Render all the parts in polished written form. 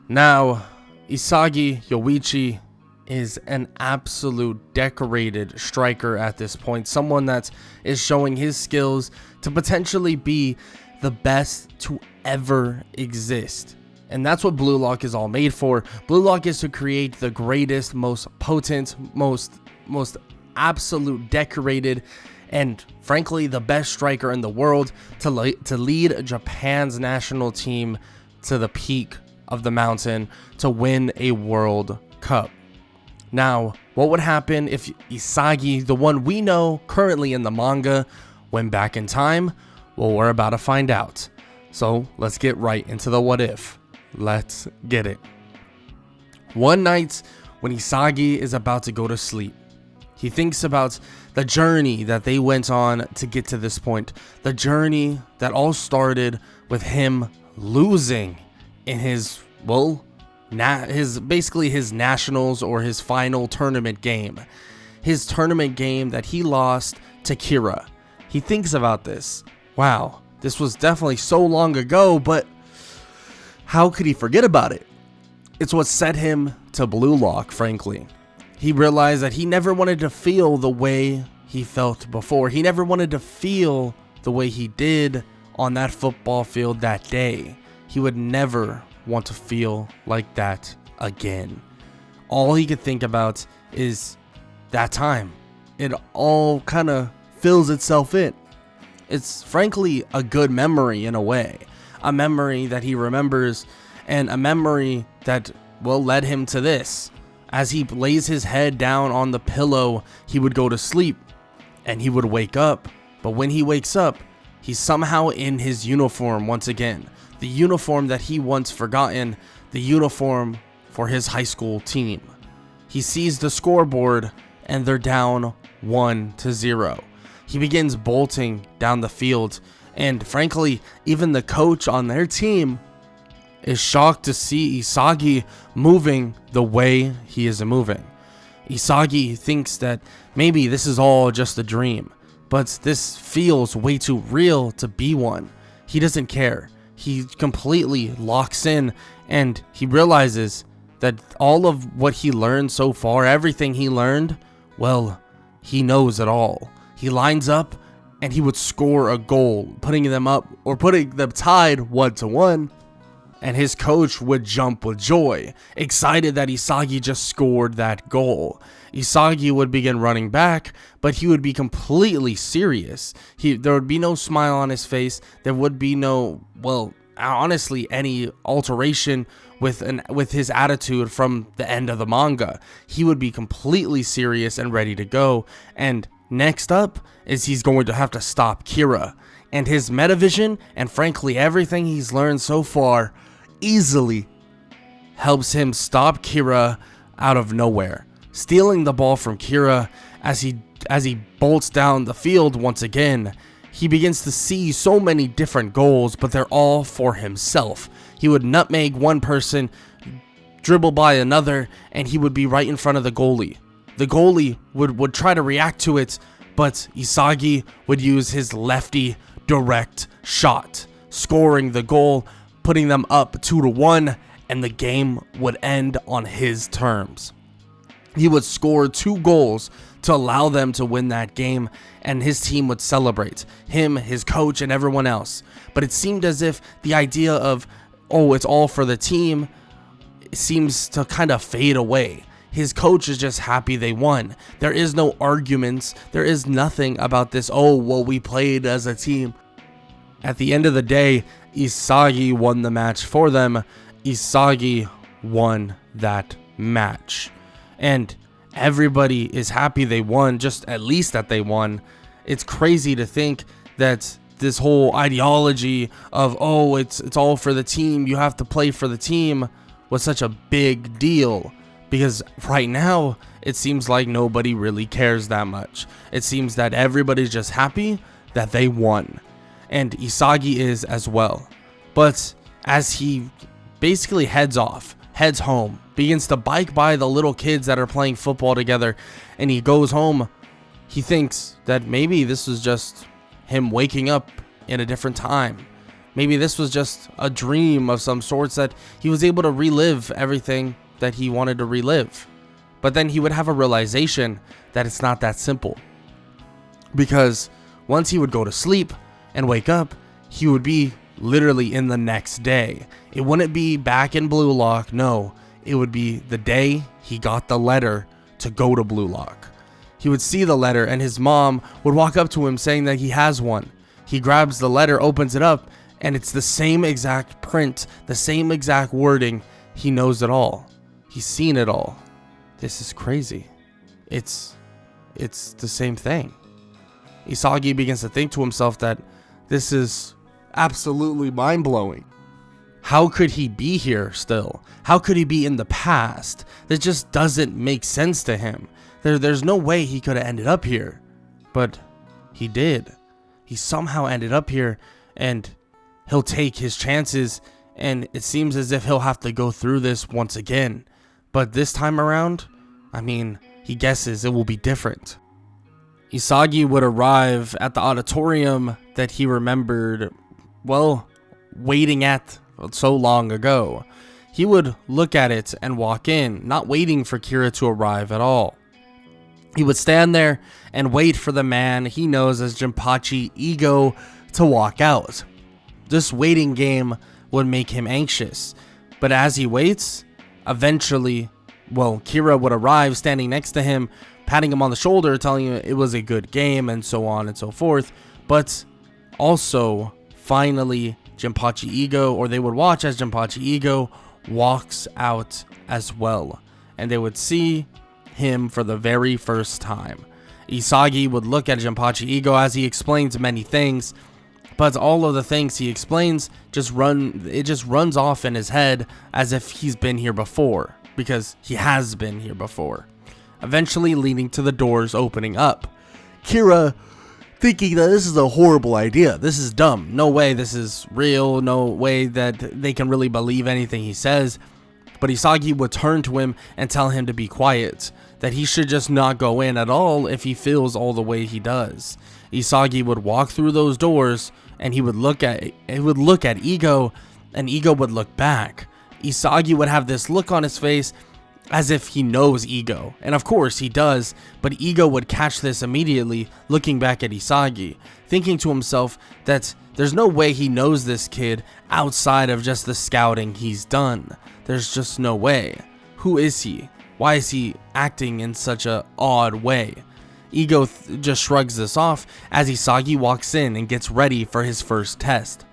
Now, Isagi Yoichi is an absolute decorated striker at this point, someone that is showing his skills to potentially be the best to ever exist. And that's what Blue Lock is all made for. Blue Lock is to create the greatest, most potent, most absolute decorated, and frankly the best striker in the world to lead Japan's national team to the peak of the mountain to win a World Cup. Now, what would happen if Isagi, the one we know currently in the manga, went back in time? Well, we're about to find out. So let's get right into the what if. Let's get it. One night when Isagi is about to go to sleep, he thinks about the journey that they went on to get to this point. The journey that all started with him losing in his, his nationals or his final tournament game. His tournament game that he lost to Kira. He thinks about this. Wow, this was definitely so long ago, but how could he forget about it? It's what set him to Blue Lock, frankly. He realized that he never wanted to feel the way he felt before. He never wanted to feel the way he did on that football field that day. He would never want to feel like that again. All he could think about is that time. It all kind of fills itself in. It's frankly a good memory in a way. A memory that he remembers, and a memory that led him to this. As he lays his head down on the pillow, he would go to sleep and he would wake up. But when he wakes up, he's somehow in his uniform once again. The uniform that he once forgotten, the uniform for his high school team. He sees the scoreboard and they're down 1-0. He begins bolting down the field, and frankly, even the coach on their team is shocked to see Isagi moving the way he is moving. Isagi thinks that maybe this is all just a dream, but this feels way too real to be one. He doesn't care. He completely locks in, and he realizes that all of what he learned so far, everything he learned, he knows it all. He lines up and he would score a goal, putting them up or putting them tied 1-1. And his coach would jump with joy, excited that Isagi just scored that goal. Isagi would begin running back, but he would be completely serious. There would be no smile on his face. There would be no, honestly, any alteration with his attitude from the end of the manga. He would be completely serious and ready to go. And next up is he's going to have to stop Kira. And his metavision, and frankly everything he's learned so far, easily helps him stop Kira out of nowhere, stealing the ball from Kira. As he bolts down the field once again, he begins to see so many different goals, but they're all for himself. He would nutmeg one person, dribble by another, and he would be right in front of the goalie. The goalie would try to react to it, but Isagi would use his lefty direct shot, scoring the goal, putting them up 2-1, and the game would end on his terms. He would score 2 goals to allow them to win that game, and his team would celebrate. Him, his coach, and everyone else. But it seemed as if the idea of, it's all for the team, seems to kind of fade away. His coach is just happy they won. There is no arguments. There is nothing about this, we played as a team. At the end of the day, Isagi won the match for them. Isagi won that match. And everybody is happy they won, just at least that they won. It's crazy to think that this whole ideology of, it's all for the team, you have to play for the team, was such a big deal. Because right now, it seems like nobody really cares that much. It seems that everybody's just happy that they won. And Isagi is as well. But as he basically heads home, begins to bike by the little kids that are playing football together, and he goes home, he thinks that maybe this was just him waking up in a different time. Maybe this was just a dream of some sorts that he was able to relive everything that he wanted to relive. But then he would have a realization that it's not that simple. Because once he would go to sleep and wake up, he would be literally in the next day. It wouldn't be back in Blue Lock, no. It would be the day he got the letter to go to Blue Lock. He would see the letter and his mom would walk up to him saying that he has one. He grabs the letter, opens it up, and it's the same exact print, the same exact wording. He knows it all. He's seen it all. This is crazy. It's the same thing. Isagi begins to think to himself that this is absolutely mind-blowing. How could he be here still? How could he be in the past? That just doesn't make sense to him. There's no way he could have ended up here. But he did. He somehow ended up here, and he'll take his chances, and it seems as if he'll have to go through this once again. But this time around, I mean, he guesses it will be different. Isagi would arrive at the auditorium that he remembered, well, waiting at so long ago. He would look at it and walk in, not waiting for Kira to arrive at all. He would stand there and wait for the man he knows as Jinpachi Ego to walk out. This waiting game would make him anxious, but as he waits, eventually, well, Kira would arrive standing next to him, patting him on the shoulder, telling him it was a good game and so on and so forth. But also, finally, Jinpachi Ego, or they would watch as Jinpachi Ego walks out as well, and they would see him for the very first time. Isagi would look at Jinpachi Ego as he explains many things, but all of the things he explains just runs off in his head as if he's been here before, because he has been here before, eventually leading to the doors opening up. Kira thinking that this is a horrible idea. This is dumb. No way this is real. No way that they can really believe anything he says. But Isagi would turn to him and tell him to be quiet, that he should just not go in at all if he feels all the way he does. Isagi would walk through those doors and he would look at Ego, and Ego would look back. Isagi would have this look on his face as if he knows Ego, and of course he does, but Ego would catch this immediately, looking back at Isagi, thinking to himself that there's no way he knows this kid outside of just the scouting he's done. There's just no way. Who is he? Why is he acting in such an odd way? Ego just shrugs this off as Isagi walks in and gets ready for his first test.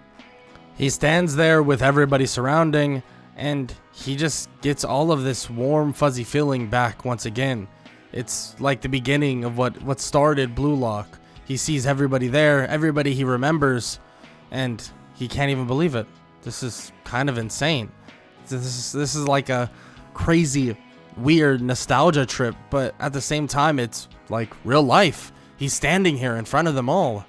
He stands there with everybody surrounding, and he just gets all of this warm, fuzzy feeling back once again. It's like the beginning of what started Blue Lock. He sees everybody there, everybody he remembers, and he can't even believe it. This is kind of insane. This is like a crazy, weird nostalgia trip, but at the same time, it's like real life. He's standing here in front of them all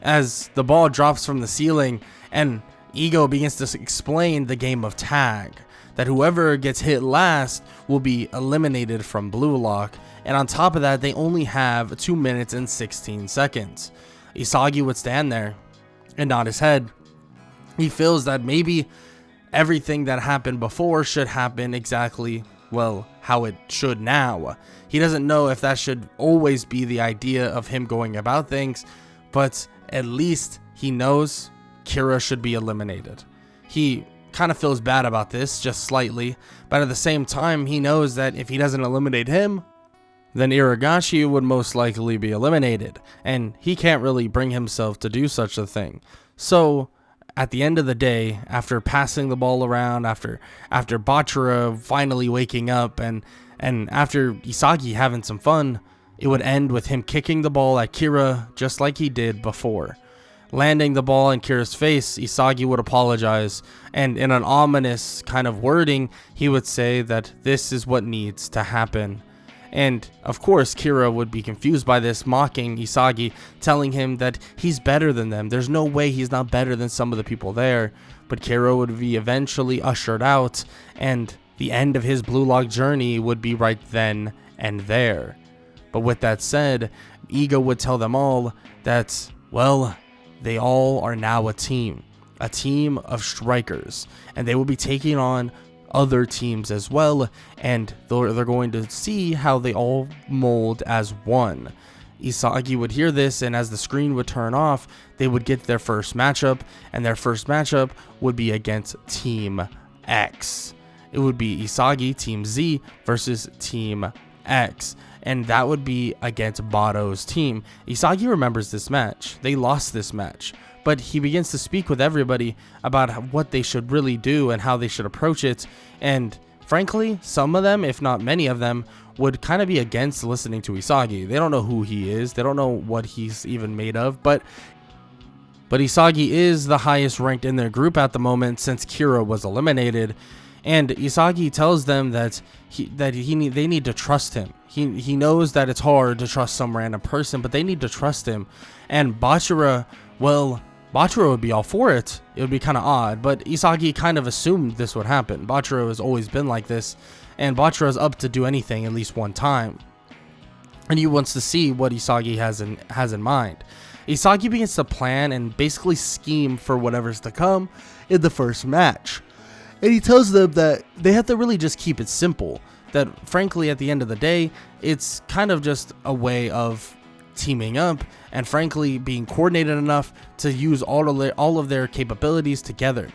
as the ball drops from the ceiling, and Ego begins to explain the game of tag, that whoever gets hit last will be eliminated from Blue Lock, and on top of that, they only have 2 minutes and 16 seconds. Isagi would stand there and nod his head. He feels that maybe everything that happened before should happen exactly, well, how it should now. He doesn't know if that should always be the idea of him going about things, but at least he knows Kira should be eliminated. He kind of feels bad about this, just slightly, but at the same time, he knows that if he doesn't eliminate him, then Iragashi would most likely be eliminated, and he can't really bring himself to do such a thing. So, at the end of the day, after passing the ball around, after Bachira finally waking up, and after Isagi having some fun, it would end with him kicking the ball at Kira just like he did before. Landing the ball in Kira's face, Isagi would apologize, and in an ominous kind of wording, he would say that this is what needs to happen. And of course, Kira would be confused by this, mocking Isagi, telling him that he's better than them. There's no way he's not better than some of the people there. But Kira would be eventually ushered out, and the end of his Blue Lock journey would be right then and there. But with that said, Ego would tell them all that, well, they all are now a team. a team of strikers, and they will be taking on other teams as well, and they're going to see how they all mold as one. Isagi would hear this, and as the screen would turn off, they would get their first matchup, and their first matchup would be against Team X. It would be Isagi, Team Z, versus Team X, and that would be against Bato's team. Isagi remembers this match. They lost this match, but he begins to speak with everybody about what they should really do and how they should approach it, and frankly, some of them, if not many of them, would kind of be against listening to Isagi. They don't know who he is. They don't know what he's even made of, but Isagi is the highest ranked in their group at the moment since Kira was eliminated, and Isagi tells them that they need to trust him. He knows that it's hard to trust some random person, but they need to trust him. And Bachira would be all for it. It would be kind of odd, but Isagi kind of assumed this would happen. Bachira has always been like this, and Bachira is up to do anything at least one time, and he wants to see what Isagi has in mind. Isagi begins to plan and basically scheme for whatever's to come in the first match, and he tells them that they have to really just keep it simple, that frankly at the end of the day it's kind of just a way of teaming up and frankly being coordinated enough to use all of their capabilities together.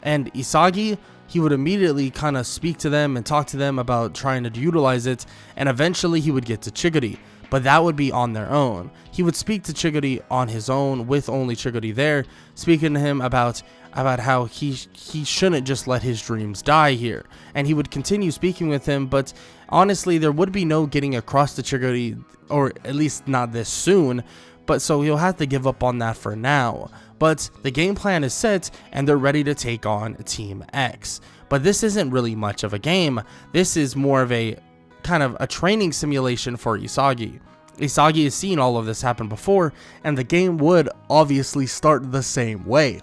And Isagi, he would immediately kind of speak to them and talk to them about trying to utilize it, and eventually he would get to Chiguri, but that would be on their own. He would speak to Chiguri on his own with only Chiguri there, speaking to him about how he shouldn't just let his dreams die here, and he would continue speaking with him, but honestly there would be no getting across to Chiguri, or at least not this soon, but so he'll have to give up on that for now. But the game plan is set and they're ready to take on Team X. But this isn't really much of a game. This is more of a kind of a training simulation for Isagi. Isagi has seen all of this happen before, and the game would obviously start the same way.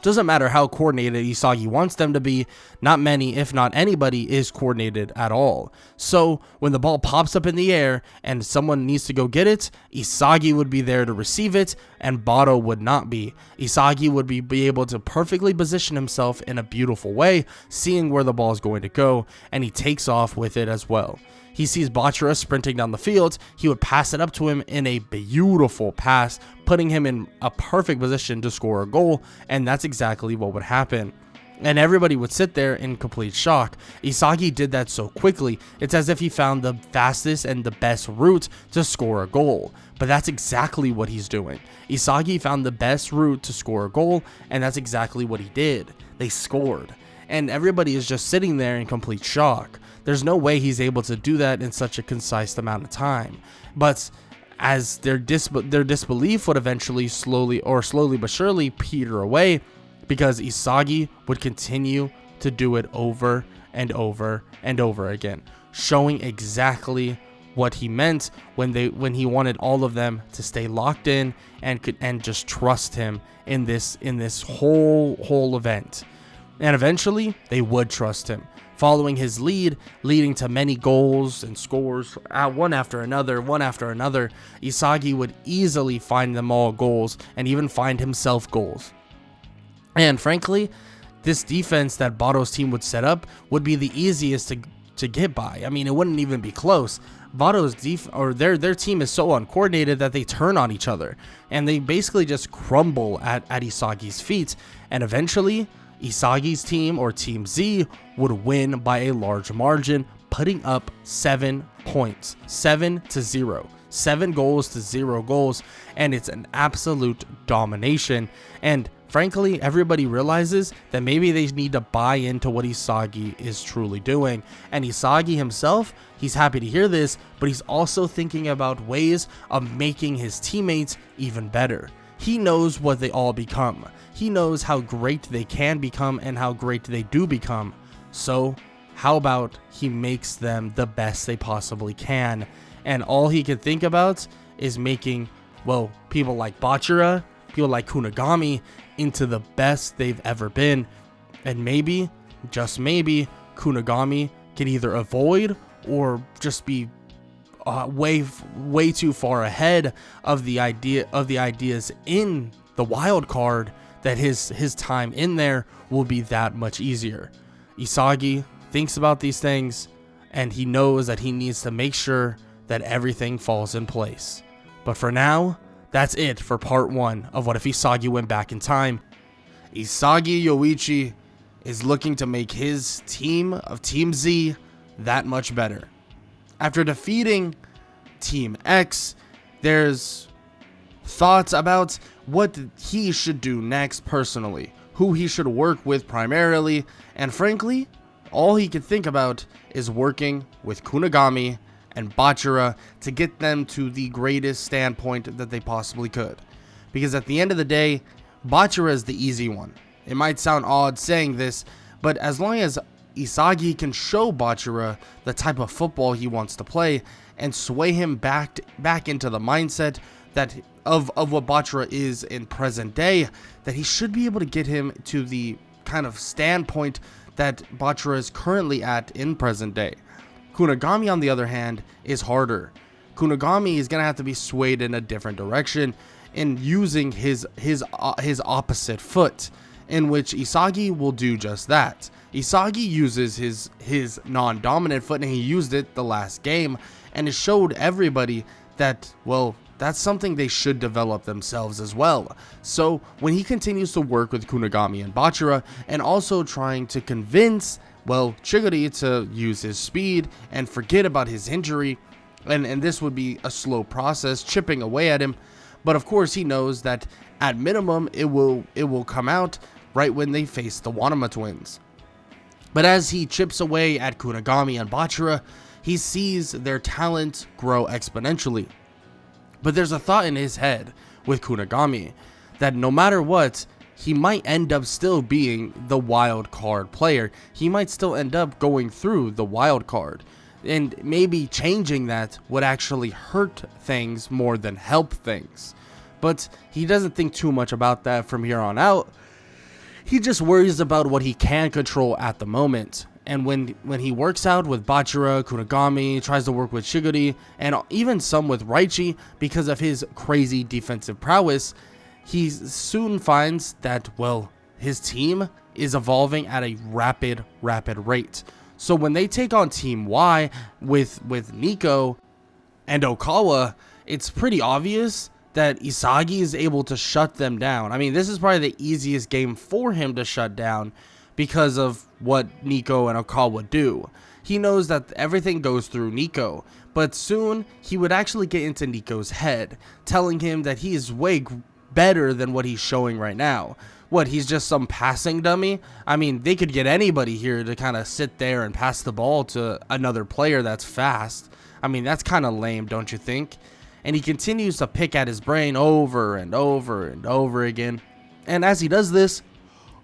Doesn't matter how coordinated Isagi wants them to be, not many, if not anybody, is coordinated at all. So when the ball pops up in the air and someone needs to go get it, Isagi would be there to receive it, and Bato would not be. Isagi would be able to perfectly position himself in a beautiful way, seeing where the ball is going to go, and he takes off with it as well. He sees Bachira sprinting down the field, he would pass it up to him in a beautiful pass, putting him in a perfect position to score a goal, and that's exactly what would happen. And everybody would sit there in complete shock. Isagi did that so quickly, it's as if he found the fastest and the best route to score a goal. But that's exactly what he's doing. Isagi found the best route to score a goal, and that's exactly what he did. They scored. And everybody is just sitting there in complete shock. There's no way he's able to do that in such a concise amount of time. But as their disbelief would eventually slowly but surely peter away, because Isagi would continue to do it over and over and over again, showing exactly what he meant when he wanted all of them to stay locked in and just trust him in this whole event. And eventually they would trust him, following his lead, leading to many goals and scores, one after another. Isagi would easily find them all goals, and even find himself goals. And frankly, this defense that Bato's team would set up would be the easiest to get by. I mean, it wouldn't even be close. Bato's their team is so uncoordinated that they turn on each other, and they basically just crumble at Isagi's feet, and eventually Isagi's team, or Team Z, would win by a large margin, putting up 7 points, 7-0, 7 goals to 0 goals, and it's an absolute domination. And frankly, everybody realizes that maybe they need to buy into what Isagi is truly doing. And Isagi himself, he's happy to hear this, but he's also thinking about ways of making his teammates even better. He knows what they all become. He knows how great they can become and how great they do become. So how about he makes them the best they possibly can? And all he can think about is making, well, people like Bachira, people like Kunigami into the best they've ever been. And maybe, just maybe, Kunigami can either avoid or just be way too far ahead of the ideas in the wild card that his time in there will be that much easier. Isagi thinks about these things, and he knows that he needs to make sure that everything falls in place. But for now, that's it for part 1 of What If Isagi Went Back in Time. Isagi Yoichi is looking to make his team of Team Z that much better. After defeating Team X, there's thoughts about what he should do next personally, who he should work with primarily, and frankly, all he could think about is working with Kunigami and Bachira to get them to the greatest standpoint that they possibly could. Because at the end of the day, Bachira is the easy one. It might sound odd saying this, but as long as Isagi can show Bachira the type of football he wants to play and sway him back into the mindset that of what Bachira is in present day, that he should be able to get him to the kind of standpoint that Bachira is currently at in present day. Kunigami, on the other hand, is harder. Kunigami is going to have to be swayed in a different direction in using his opposite foot, in which Isagi will do just that. Isagi uses his non-dominant foot, and he used it the last game, and it showed everybody that, well, that's something they should develop themselves as well. So when he continues to work with Kunigami and Bachira, and also trying to convince, well, Chiguri to use his speed and forget about his injury, and this would be a slow process, chipping away at him, but of course he knows that at minimum it will come out right when they face the Wanama twins. But as he chips away at Kunigami and Bachira, he sees their talent grow exponentially. But there's a thought in his head with Kunigami that no matter what, he might end up still being the wild card player. He might still end up going through the wild card. And maybe changing that would actually hurt things more than help things. But he doesn't think too much about that from here on out. He just worries about what he can control at the moment. And when he works out with Bachira, Kunigami, tries to work with Chiguri, and even some with Raichi because of his crazy defensive prowess, he soon finds that, well, his team is evolving at a rapid rate. So when they take on Team Y with Nico and Okawa, it's pretty obvious that Isagi is able to shut them down. I mean, this is probably the easiest game for him to shut down because of what Nico and Okawa do. He knows that everything goes through Nico, but soon he would actually get into Nico's head, telling him that he is way better than what he's showing right now. What, he's just some passing dummy? I mean, they could get anybody here to kind of sit there and pass the ball to another player that's fast. I mean, that's kind of lame, don't you think? And he continues to pick at his brain over and over and over again. And as he does this,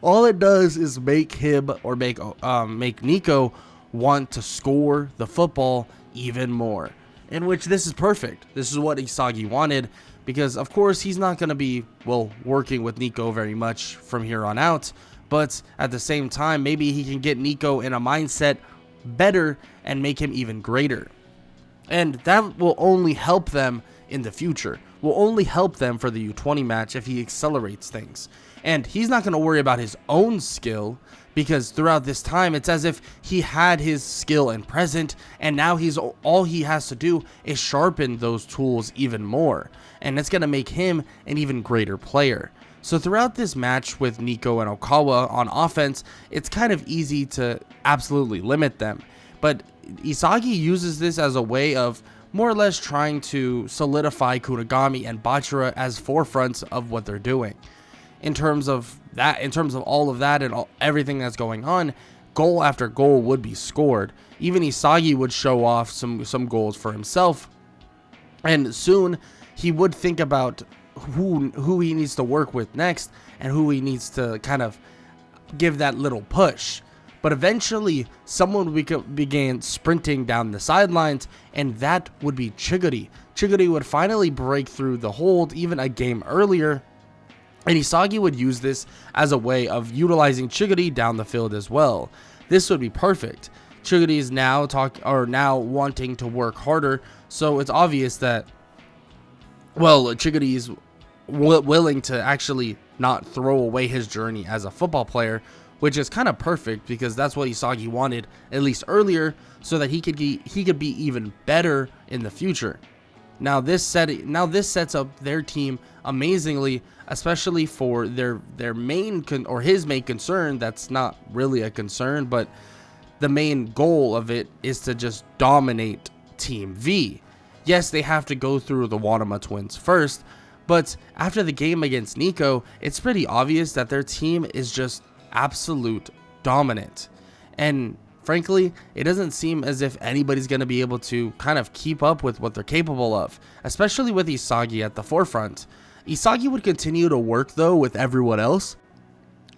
all it does is make him, or make Nico want to score the football even more. In which this is perfect. This is what Isagi wanted, because of course he's not going to be, well, working with Nico very much from here on out. But at the same time, maybe he can get Nico in a mindset better and make him even greater. And that will only help them in the future. Will only help them for the U20 match if he accelerates things. And he's not going to worry about his own skill, because throughout this time it's as if he had his skill in present, and now all he has to do is sharpen those tools even more, and it's going to make him an even greater player. So throughout this match with Nico and Okawa on offense, it's kind of easy to absolutely limit them. But Isagi uses this as a way of more or less trying to solidify Kunigami and Bachira as forefronts of what they're doing. In terms of all of that and everything that's going on, goal after goal would be scored. Even Isagi would show off some goals for himself, and soon he would think about who he needs to work with next and who he needs to kind of give that little push. But eventually, someone would begin sprinting down the sidelines, and that would be Chiguri. Chiguri would finally break through the hold even a game earlier, and Isagi would use this as a way of utilizing Chiguri down the field as well. This would be perfect. Chiguri is now wanting to work harder, so it's obvious that, well, Chiguri is willing to actually not throw away his journey as a football player, which is kind of perfect because that's what Isagi wanted, at least earlier, so that he could be even better in the future. Now this sets up their team amazingly, especially for his main concern. That's not really a concern, but the main goal of it is to just dominate Team V. Yes, they have to go through the Wanama twins first, but after the game against Nico, it's pretty obvious that their team is just absolute dominant. And frankly, it doesn't seem as if anybody's going to be able to kind of keep up with what they're capable of, especially with Isagi at the forefront. Isagi would continue to work though with everyone else,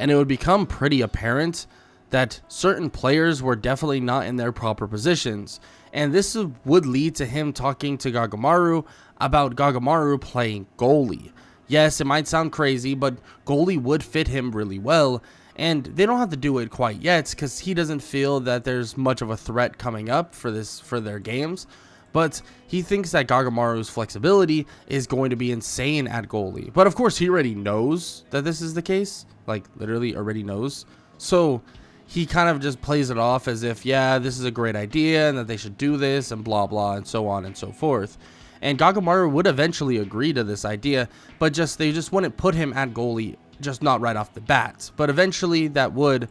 and it would become pretty apparent that certain players were definitely not in their proper positions, and this would lead to him talking to Gagamaru about Gagamaru playing goalie. Yes, it might sound crazy, but goalie would fit him really well, and they don't have to do it quite yet because he doesn't feel that there's much of a threat coming up for their games. But he thinks that Gagamaru's flexibility is going to be insane at goalie. But of course, he already knows that this is the case. Like, literally already knows. So he kind of just plays it off as if, yeah, this is a great idea and that they should do this and blah, blah, and so on and so forth. And Gagamaru would eventually agree to this idea, but they just wouldn't put him at goalie, just not right off the bat. But eventually that would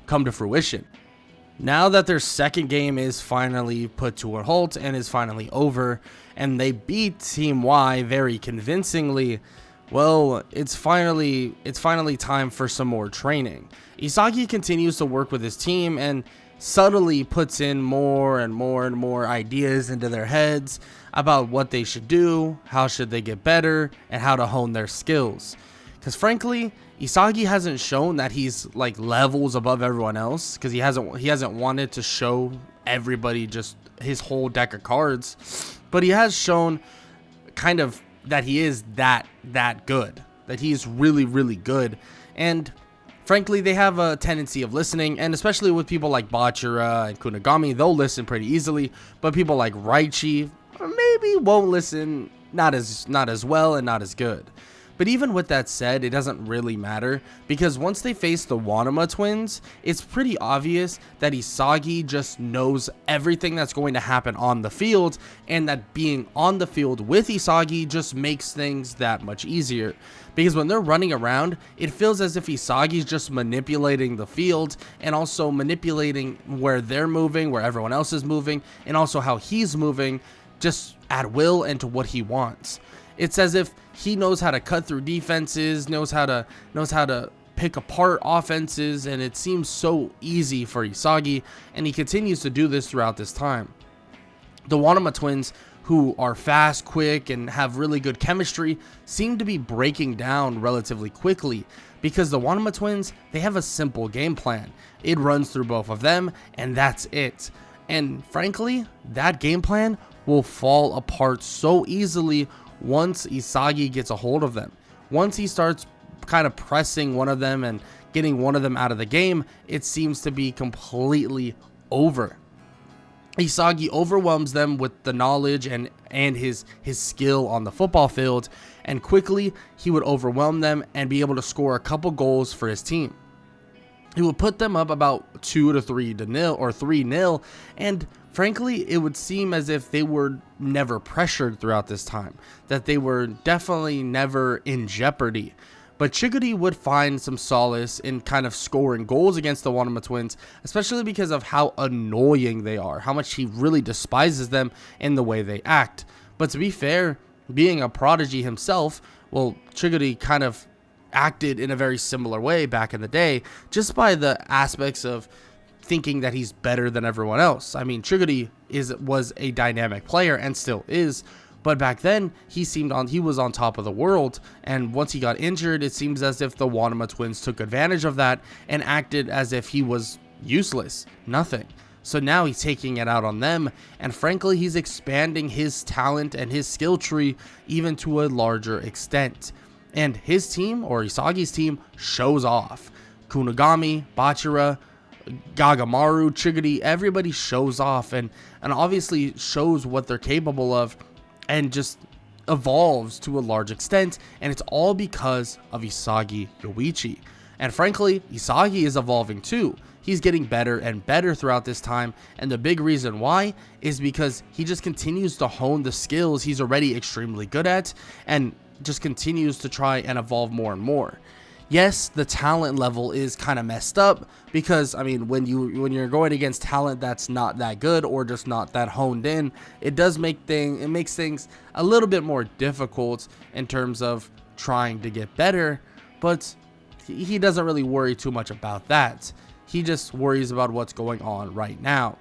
come to fruition. Now that their second game is finally put to a halt and is finally over, and they beat Team Y very convincingly, well, it's finally time for some more training. Isagi continues to work with his team and subtly puts in more and more ideas into their heads about what they should do, how should they get better, and how to hone their skills. Because frankly, Isagi hasn't shown that he's like levels above everyone else, because he hasn't wanted to show everybody just his whole deck of cards, but he has shown kind of that he is that good, that he's really good. And frankly, they have a tendency of listening, and especially with people like Bachira and Kunigami, they'll listen pretty easily, but people like Raichi maybe won't listen, not as well and not as good. But even with that said, it doesn't really matter, because once they face the Wanama twins, it's pretty obvious that Isagi just knows everything that's going to happen on the field, and that being on the field with Isagi just makes things that much easier. Because when they're running around, it feels as if Isagi's just manipulating the field, and also manipulating where they're moving, where everyone else is moving, and also how he's moving, just at will and to what he wants. It's as if he knows how to cut through defenses, knows how to pick apart offenses, and it seems so easy for Isagi, and he continues to do this throughout this time. The Wanama twins, who are fast, quick, and have really good chemistry, seem to be breaking down relatively quickly, because the Wanama twins, they have a simple game plan. It runs through both of them, and that's it. And frankly, that game plan will fall apart so easily once Isagi gets a hold of them. Once he starts kind of pressing one of them and getting one of them out of the game, it seems to be completely over. Isagi overwhelms them with the knowledge and his skill on the football field, and quickly he would overwhelm them and be able to score a couple goals for his team. He would put them up about 2-3-0 or 3-0, and frankly, it would seem as if they were never pressured throughout this time, that they were definitely never in jeopardy. But Chiguri would find some solace in kind of scoring goals against the Wanama twins, especially because of how annoying they are, how much he really despises them in the way they act. But to be fair, being a prodigy himself, well, Chiguri kind of acted in a very similar way back in the day, just by the aspects of thinking that he's better than everyone else. I mean, Chiguri was a dynamic player and still is, but back then he was on top of the world, and once he got injured, it seems as if the Wanama twins took advantage of that and acted as if he was useless, nothing. So now he's taking it out on them, and frankly, he's expanding his talent and his skill tree even to a larger extent. And his team, or Isagi's team, shows off. Kunigami, Bachira, Gagamaru, Chiguri, everybody shows off and obviously shows what they're capable of, and just evolves to a large extent, and it's all because of Isagi Yoichi. And frankly, Isagi is evolving too. He's getting better and better throughout this time, and the big reason why is because he just continues to hone the skills he's already extremely good at, and just continues to try and evolve more and more. Yes, the talent level is kind of messed up because, I mean, when you're going against talent that's not that good or just not that honed in, it makes things a little bit more difficult in terms of trying to get better, but he doesn't really worry too much about that. He just worries about what's going on right now.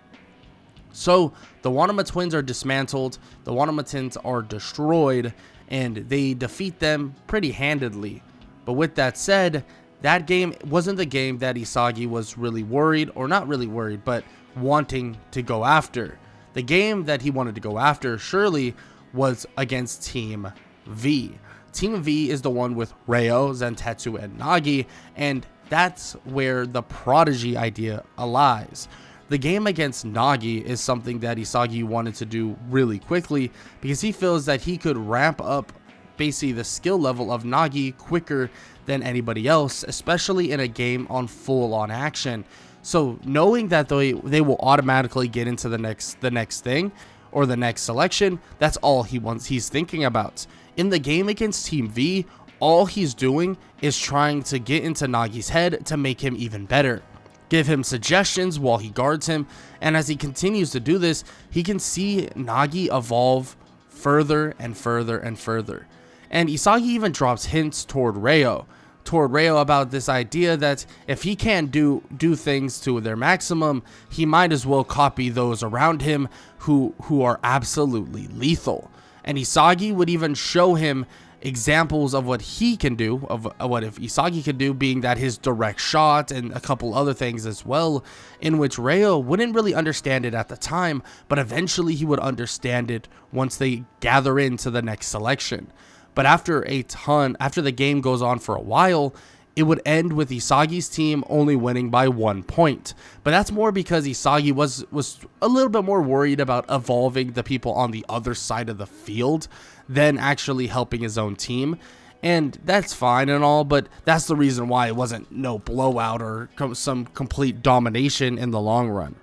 So the Wanama twins are dismantled, the Wanama twins are destroyed, and they defeat them pretty handedly. But with that said, that game wasn't the game that Isagi was really worried, or not really worried, but wanting to go after. The game that he wanted to go after surely was against Team V. Team V is the one with Reo, Zentetsu, and Nagi, and that's where the prodigy idea lies. The game against Nagi is something that Isagi wanted to do really quickly because he feels that he could ramp up basically the skill level of Nagi quicker than anybody else, especially in a game on full-on action. So knowing that they will automatically get into the next thing or the next selection, that's all he's thinking about. In the game against Team V, all he's doing is trying to get into Nagi's head to make him even better. Give him suggestions while he guards him, and as he continues to do this, he can see Nagi evolve further and further and further. And Isagi even drops hints toward Reo about this idea that if he can't do things to their maximum, he might as well copy those around him who are absolutely lethal. And Isagi would even show him examples of what he can do, of what if Isagi could do, being that his direct shot and a couple other things as well, in which Reo wouldn't really understand it at the time, but eventually he would understand it once they gather into the next selection. But after the game goes on for a while, it would end with Isagi's team only winning by 1 point. But that's more because Isagi was a little bit more worried about evolving the people on the other side of the field than actually helping his own team. And that's fine and all, but that's the reason why it wasn't no blowout or some complete domination in the long run.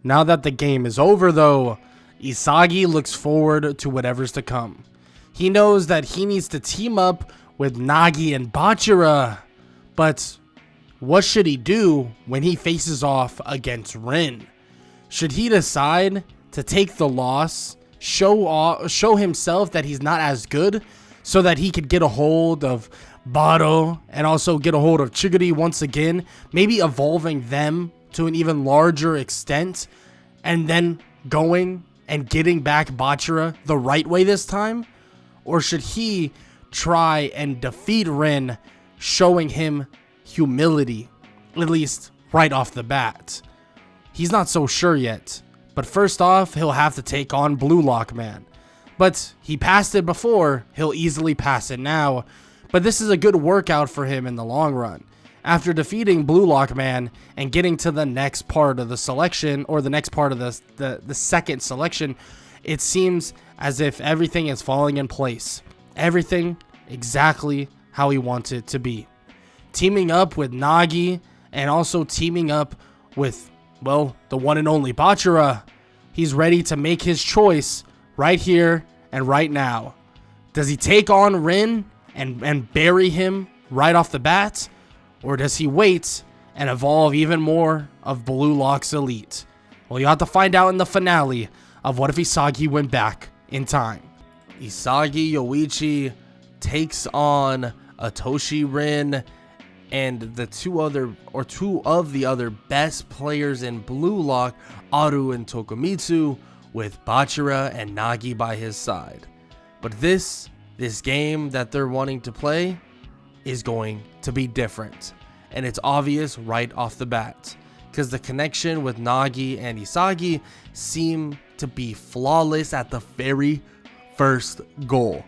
Now that the game is over though, Isagi looks forward to whatever's to come. He knows that he needs to team up with Nagi and Bachira, but what should he do when he faces off against Rin? Should he decide to take the loss, show himself that he's not as good, so that he could get a hold of Baro and also get a hold of Chiguri once again, maybe evolving them to an even larger extent, and then going and getting back Bachira the right way this time? Or should he try and defeat Rin, showing him humility, at least right off the bat? He's not so sure yet, but first off, he'll have to take on Blue Lock Man. But he passed it before, he'll easily pass it now, but this is a good workout for him in the long run. After defeating Blue Lock Man and getting to the next part of the selection, or the next part of the second selection, it seems as if everything is falling in place. Everything exactly how he wants it to be. Teaming up with Nagi and also teaming up with, well, the one and only Bachira. He's ready to make his choice right here and right now. Does he take on Rin and bury him right off the bat? Or does he wait and evolve even more of Blue Lock's elite? Well, you have to find out in the finale of What If Isagi Went Back in Time. Isagi Yoichi takes on Atoshi Rin and two of the other best players in Blue Lock, Aru and Tokumitsu, with Bachira and Nagi by his side. But this game that they're wanting to play is going to be different, and it's obvious right off the bat, because the connection with Nagi and Isagi seem to be flawless at the very first goal.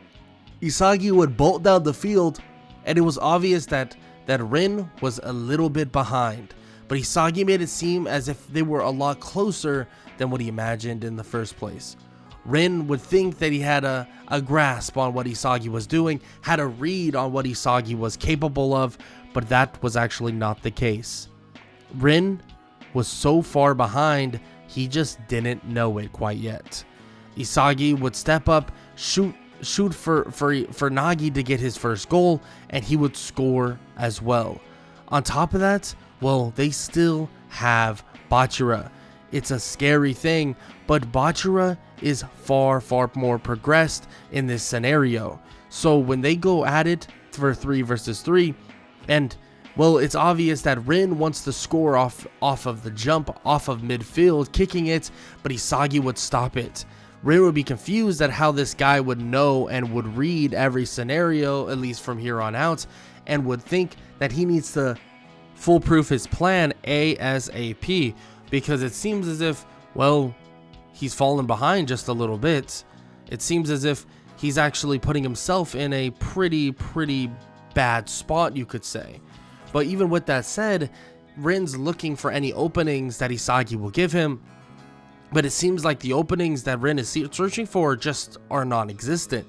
Isagi would bolt down the field, and it was obvious that Rin was a little bit behind, but Isagi made it seem as if they were a lot closer than what he imagined in the first place. Rin would think that he had a grasp on what Isagi was doing, had a read on what Isagi was capable of, but that was actually not the case. Rin was so far behind, he just didn't know it quite yet. Isagi would step up, shoot for Nagi to get his first goal, and he would score as well. On top of that, well, they still have Bachira. It's a scary thing, but Bachira is far more progressed in this scenario. So when they go at it for 3 versus 3, and well, it's obvious that Rin wants to score off of the jump, off of midfield, kicking it, but Isagi would stop it. Rin would be confused at how this guy would know and would read every scenario, at least from here on out, and would think that he needs to foolproof his plan ASAP, because it seems as if, well, he's fallen behind just a little bit. It seems as if he's actually putting himself in a pretty bad spot, you could say. But even with that said, Rin's looking for any openings that Isagi will give him, but it seems like the openings that Rin is searching for just are non-existent.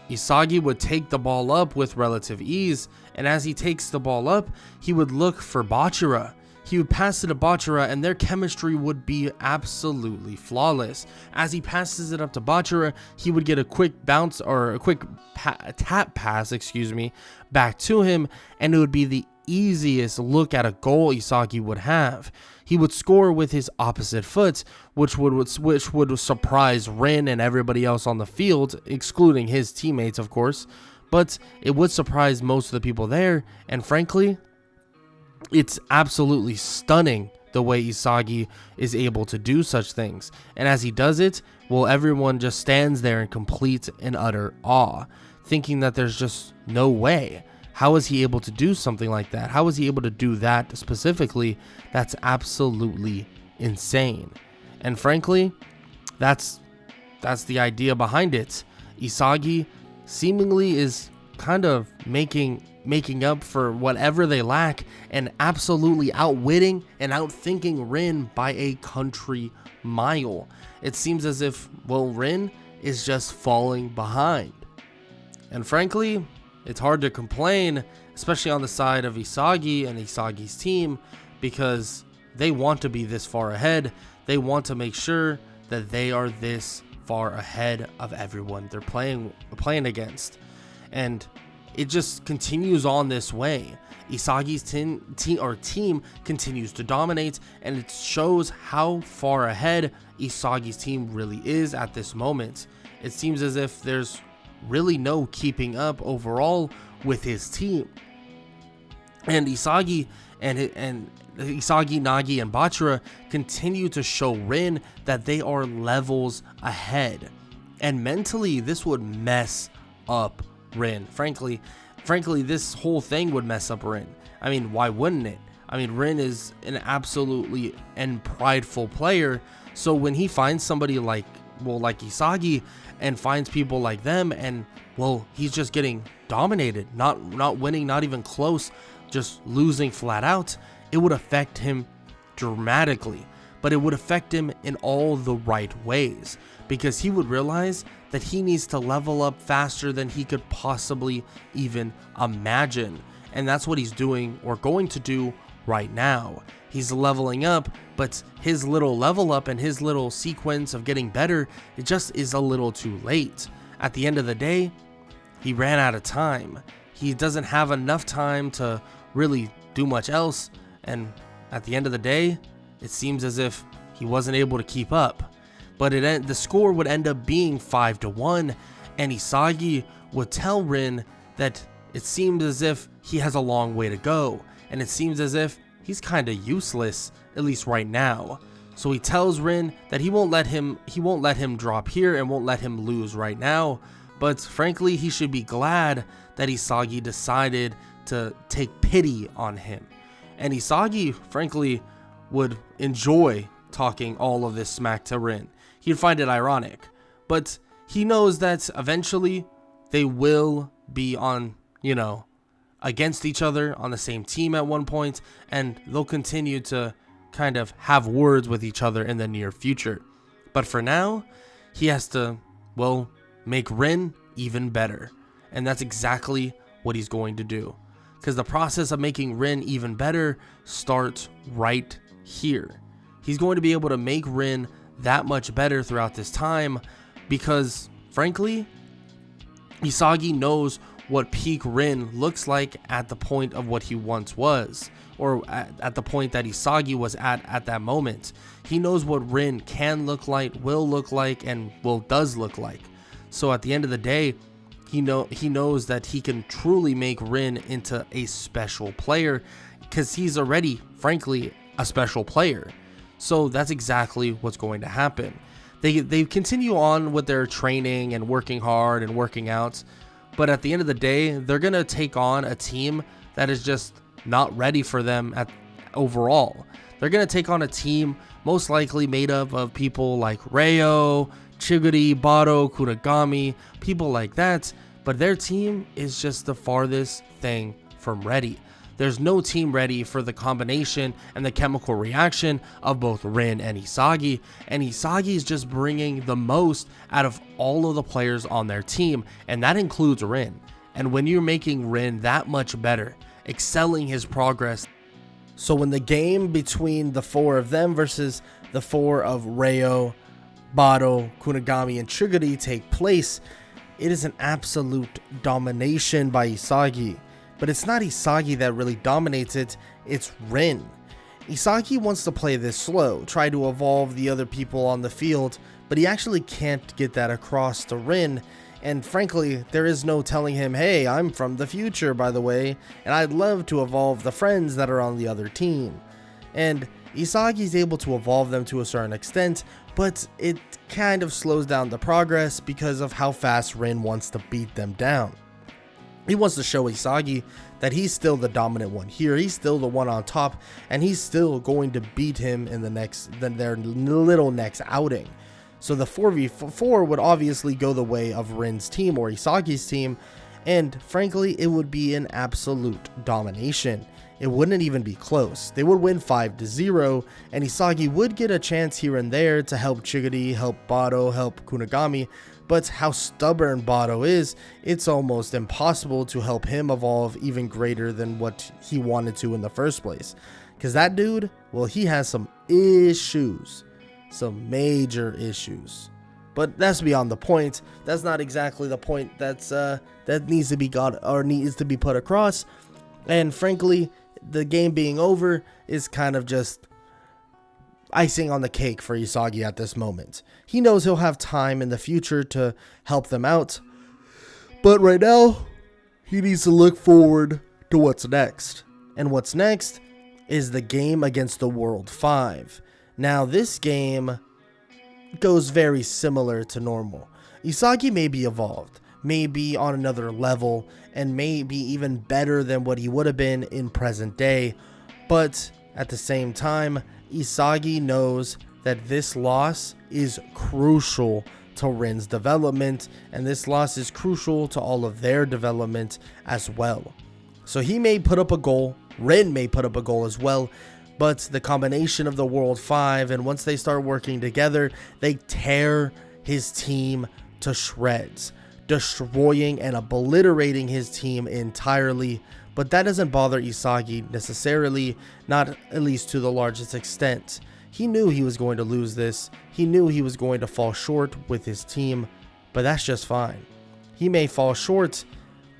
Isagi would take the ball up with relative ease, and as he takes the ball up, he would look for Bachira. He would pass it to Bachira, and their chemistry would be absolutely flawless. As he passes it up to Bachira, he would get a quick bounce, or a quick tap pass, back to him, and it would be the easiest look at a goal Isagi would have. He would score with his opposite foot, which would surprise Rin and everybody else on the field, excluding his teammates, of course. But it would surprise most of the people there, and frankly, it's absolutely stunning the way Isagi is able to do such things. And as he does it, well, everyone just stands there in complete and utter awe, thinking that there's just no way. How is he able to do something like that? How is he able to do that specifically? That's absolutely insane. And frankly, that's the idea behind it. Isagi seemingly is kind of making up for whatever they lack, and absolutely outwitting and outthinking Rin by a country mile. It seems as if, well, Rin is just falling behind. And frankly, it's hard to complain, especially on the side of Isagi and Isagi's team, because they want to be this far ahead. They want to make sure that they are this far ahead of everyone they're playing against. And it just continues on this way. Isagi's team continues to dominate, and it shows how far ahead Isagi's team really is at this moment. It seems as if there's really no keeping up overall with his team. And Isagi and Isagi, Nagi, and Bachira continue to show Rin that they are levels ahead. And mentally, this would mess up Rin. Frankly, this whole thing would mess up Rin. I mean, why wouldn't it? I mean, Rin is an absolutely and prideful player. So when he finds somebody like Isagi and finds people like them, and well, he's just getting dominated, not winning, not even close, just losing flat out, it would affect him dramatically. But it would affect him in all the right ways, because he would realize that he needs to level up faster than he could possibly even imagine. And that's what he's doing, or going to do right now. He's leveling up, but his little level up and his little sequence of getting better, it just is a little too late. At the end of the day, he ran out of time. He doesn't have enough time to really do much else, and at the end of the day, it seems as if he wasn't able to keep up. But the score would end up being 5-1, and Isagi would tell Rin that it seems as if he has a long way to go, and it seems as if he's kind of useless, at least right now. So he tells Rin that he won't let him drop here and won't let him lose right now. But frankly, he should be glad that Isagi decided to take pity on him. And Isagi, frankly, would enjoy talking all of this smack to Rin. He'd find it ironic, but he knows that eventually they will be on, against each other on the same team at one point, and they'll continue to kind of have words with each other in the near future. But for now, he has to, well, make Rin even better. And that's exactly what he's going to do. Because the process of making Rin even better starts right here. He's going to be able to make Rin that much better throughout this time because, frankly, Isagi knows what peak Rin looks like at the point of what he once was, or at the point that Isagi was at that moment. He knows what Rin can look like, will look like, and does look like. So at the end of the day, he knows that he can truly make Rin into a special player because he's already, frankly, a special player. So that's exactly what's going to happen. They continue on with their training and working hard and working out, but at the end of the day, they're going to take on a team that is just not ready for them overall. They're going to take on a team most likely made up of people like Ryo, Chiguri, Bado, Kunigami, people like that, but their team is just the farthest thing from ready. There's no team ready for the combination and the chemical reaction of both Rin and Isagi is just bringing the most out of all of the players on their team, and that includes Rin. And when you're making Rin that much better, excelling his progress, so when the game between the four of them versus the four of Ryo, Bado, Kunigami, and Chiguri take place, it is an absolute domination by Isagi. But it's not Isagi that really dominates it, it's Rin. Isagi wants to play this slow, try to evolve the other people on the field, but he actually can't get that across to Rin. And frankly, there is no telling him, hey, I'm from the future, by the way, and I'd love to evolve the friends that are on the other team. And Isagi's able to evolve them to a certain extent, but it kind of slows down the progress because of how fast Rin wants to beat them down. He wants to show Isagi that he's still the dominant one here. He's still the one on top, and he's still going to beat him in their little next outing. So the 4v4 would obviously go the way of Rin's team or Isagi's team, and frankly, it would be an absolute domination. It wouldn't even be close. They would win 5-0, and Isagi would get a chance here and there to help Chiguri, help Bado, help Kunigami, but how stubborn Bado is, it's almost impossible to help him evolve even greater than what he wanted to in the first place. Because that dude, well, he has some issues. Some major issues. But that's beyond the point. That's not exactly the point that needs to be needs to be put across. And frankly, the game being over is kind of just icing on the cake for Isagi at this moment. He knows he'll have time in the future to help them out, but right now he needs to look forward to what's next. And what's next is the game against the World 5. Now this game goes very similar to normal. Isagi may be evolved, may be on another level, and may be even better than what he would have been in present day, but at the same time, Isagi knows that this loss is crucial to Rin's development, and this loss is crucial to all of their development as well. So he may put up a goal, Rin may put up a goal as well, but the combination of the World 5, and once they start working together, they tear his team to shreds, destroying and obliterating his team entirely. But that doesn't bother Isagi necessarily, not at least to the largest extent. He knew he was going to lose this. He knew he was going to fall short with his team, but that's just fine. He may fall short,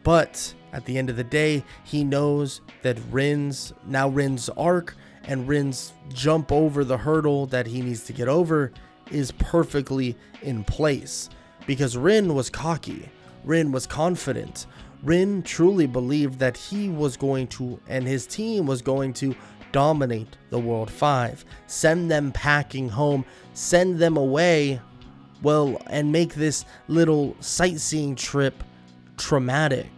but at the end of the day, he knows that Rin's arc and Rin's jump over the hurdle that he needs to get over is perfectly in place. Because Rin was cocky, Rin was confident, Rin truly believed that he was going to, and his team was going to, dominate the World 5, send them packing home, send them away, well, and make this little sightseeing trip traumatic.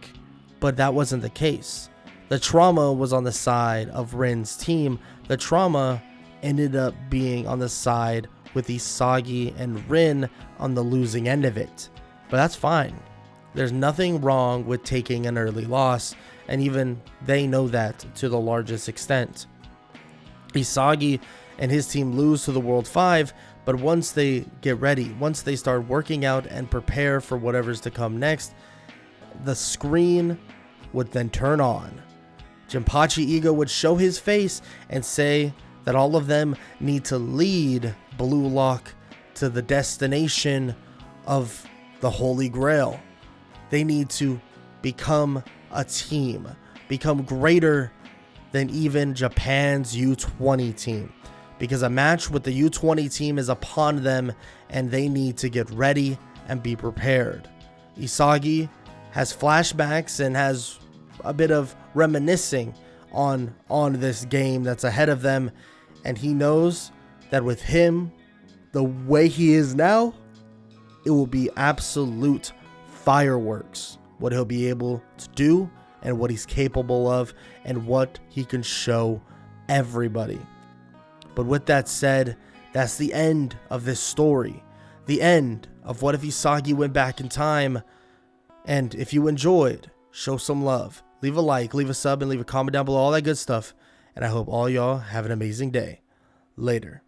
But that wasn't the case. The trauma was on the side of Rin's team. The trauma ended up being on the side with Isagi and Rin on the losing end of it. But that's fine. There's nothing wrong with taking an early loss, and even they know that to the largest extent. Isagi and his team lose to the World 5, But once they get ready, once they start working out and prepare for whatever's to come next, the screen would then turn on. Jinpachi Ego would show his face and say that all of them need to lead Blue Lock to the destination of the Holy Grail. They need to become a team, become greater than even Japan's U20 team, because a match with the U20 team is upon them and they need to get ready and be prepared. Isagi has flashbacks and has a bit of reminiscing on this game that's ahead of them, and he knows that with him, the way he is now, it will be absolute fireworks what he'll be able to do and what he's capable of and what he can show everybody. But with that said, that's the end of this story. The end of What If Isagi Went Back in Time. And if you enjoyed, show some love. Leave a like, leave a sub, and leave a comment down below, all that good stuff. And I hope all y'all have an amazing day. Later.